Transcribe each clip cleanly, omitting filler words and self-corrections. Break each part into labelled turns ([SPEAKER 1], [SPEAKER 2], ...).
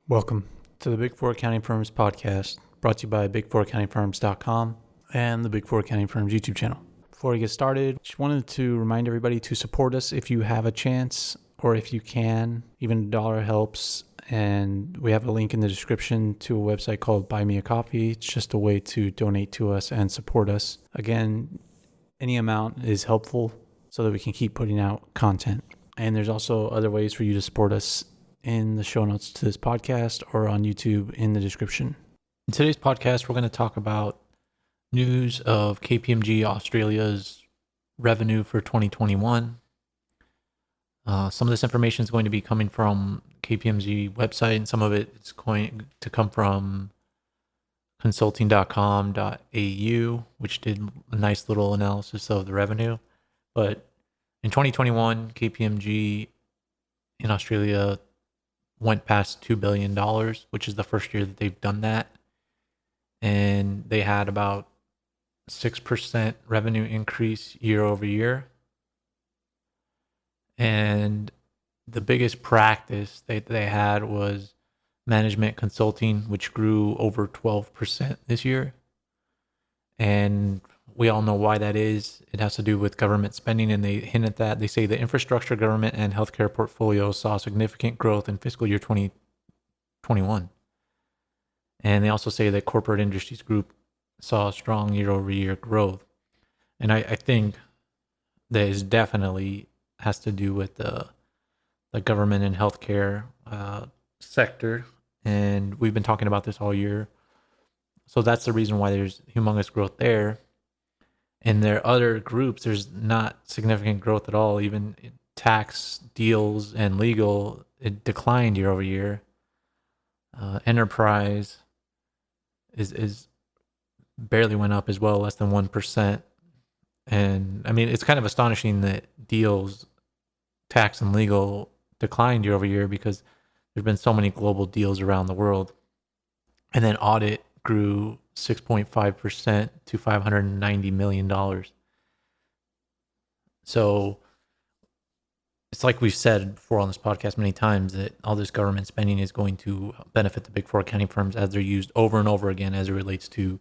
[SPEAKER 1] Welcome to the Big Four Accounting Firms podcast, brought to you by big4accountingfirms.com and the Big Four Accounting Firms YouTube channel. Before we get started, just wanted to remind everybody to support us if you have a chance or if you can. Even $1 helps, and we have a link in the description to a website called Buy Me a Coffee. It's just a way to donate to us and support us. Again, any amount is helpful so that we can keep putting out content. And there's also other ways for you to support us in the show notes to this podcast or on YouTube in the description. In today's podcast, we're going to talk about news of KPMG Australia's revenue for 2021. Some of this information is going to be coming from KPMG website, and some of it is going to come from consulting.com.au, which did a nice little analysis of the revenue. But in 2021, KPMG in Australia went past $2 billion, which is the first year that they've done that. And they had about 6% revenue increase year over year. And the biggest practice they had was management consulting, which grew over 12% this year. And we all know why that is. It has to do with government spending, and they hint at that. They say the infrastructure, government, and healthcare portfolio saw significant growth in fiscal year 2021. And they also say that corporate industries group saw strong year-over-year growth. And I think that is definitely has to do with the government and healthcare sector. And we've been talking about this all year. So that's the reason why there's humongous growth there. In their other groups, there's not significant growth at all. Even tax, deals, and legal, it declined year over year. Enterprise is barely went up as well, less than 1%. And I mean, it's kind of astonishing that deals, tax, and legal declined year over year because there's been so many global deals around the world. And then audit grew 6.5% to $590 million. So it's like we've said before on this podcast many times that all this government spending is going to benefit the big four accounting firms as they're used over and over again as it relates to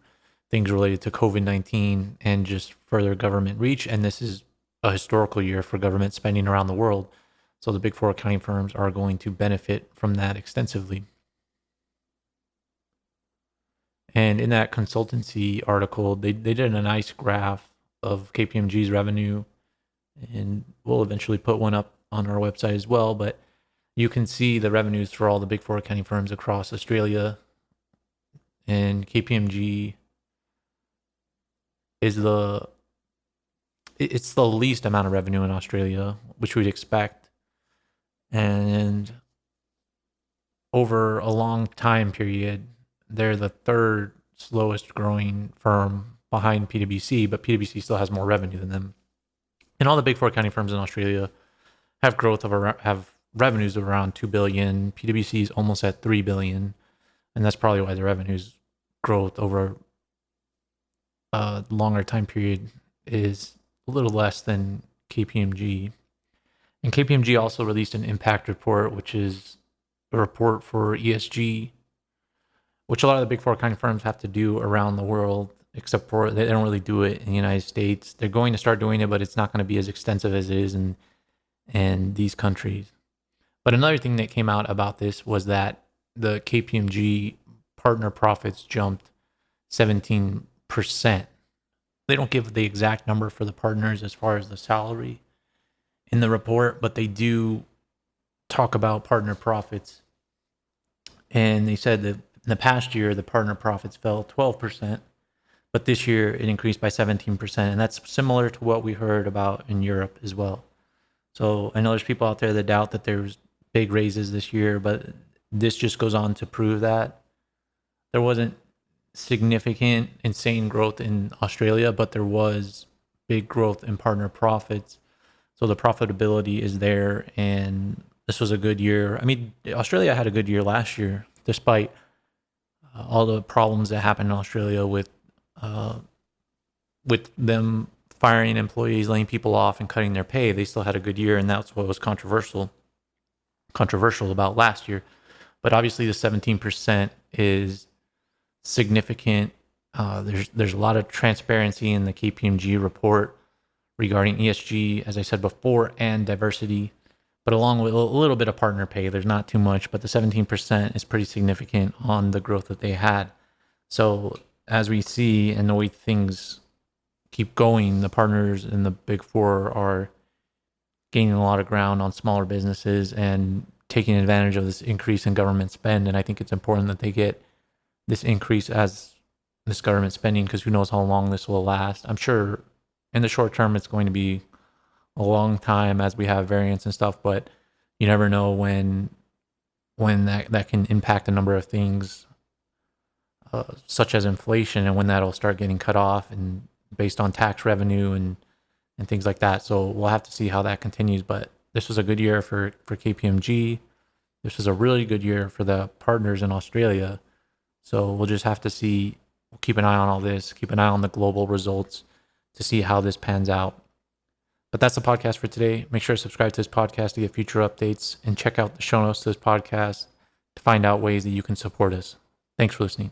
[SPEAKER 1] things related to COVID-19 and just further government reach. And this is a historical year for government spending around the world. So the big four accounting firms are going to benefit from that extensively. And in that consultancy article, they did a nice graph of KPMG's revenue, and we'll eventually put one up on our website as well. But you can see the revenues for all the big four accounting firms across Australia. And KPMG is it's the least amount of revenue in Australia, which we'd expect. And over a long time period, they're the third slowest growing firm behind PwC, but PwC still has more revenue than them. And all the big four accounting firms in Australia have revenues of around $2 billion. PwC is almost at $3 billion, and that's probably why the revenues growth over a longer time period is a little less than KPMG. And KPMG also released an impact report, which is a report for ESG, which a lot of the big four accounting firms have to do around the world, except for they don't really do it in the United States. They're going to start doing it, but it's not going to be as extensive as it is in these countries. But another thing that came out about this was that the KPMG partner profits jumped 17%. They don't give the exact number for the partners as far as the salary in the report, but they do talk about partner profits. And they said that in the past year, the partner profits fell 12%, but this year it increased by 17%. And that's similar to what we heard about in Europe as well. So I know there's people out there that doubt that there's big raises this year, but this just goes on to prove that there wasn't significant, insane growth in Australia, but there was big growth in partner profits. So the profitability is there, and this was a good year. I mean, Australia had a good year last year, despite all the problems that happened in Australia with them firing employees, laying people off, and cutting their pay. They still had a good year, and that's what was controversial about last year. But obviously, the 17% is significant. There's a lot of transparency in the KPMG report regarding ESG, as I said before, and diversity, but along with a little bit of partner pay. There's not too much, but the 17% is pretty significant on the growth that they had. So as we see and the way things keep going, the partners in the big four are gaining a lot of ground on smaller businesses and taking advantage of this increase in government spend. And I think it's important that they get this increase as this government spending, because who knows how long this will last. I'm sure in the short term it's going to be a long time as we have variants and stuff, but you never know when that can impact a number of things, such as inflation, and when that'll start getting cut off and based on tax revenue and things like that. So we'll have to see how that continues. But this was a good year for KPMG. This was a really good year for the partners in Australia. So we'll just have to see. We'll keep an eye on all this, keep an eye on the global results to see how this pans out. But that's the podcast for today. Make sure to subscribe to this podcast to get future updates and check out the show notes to this podcast to find out ways that you can support us. Thanks for listening.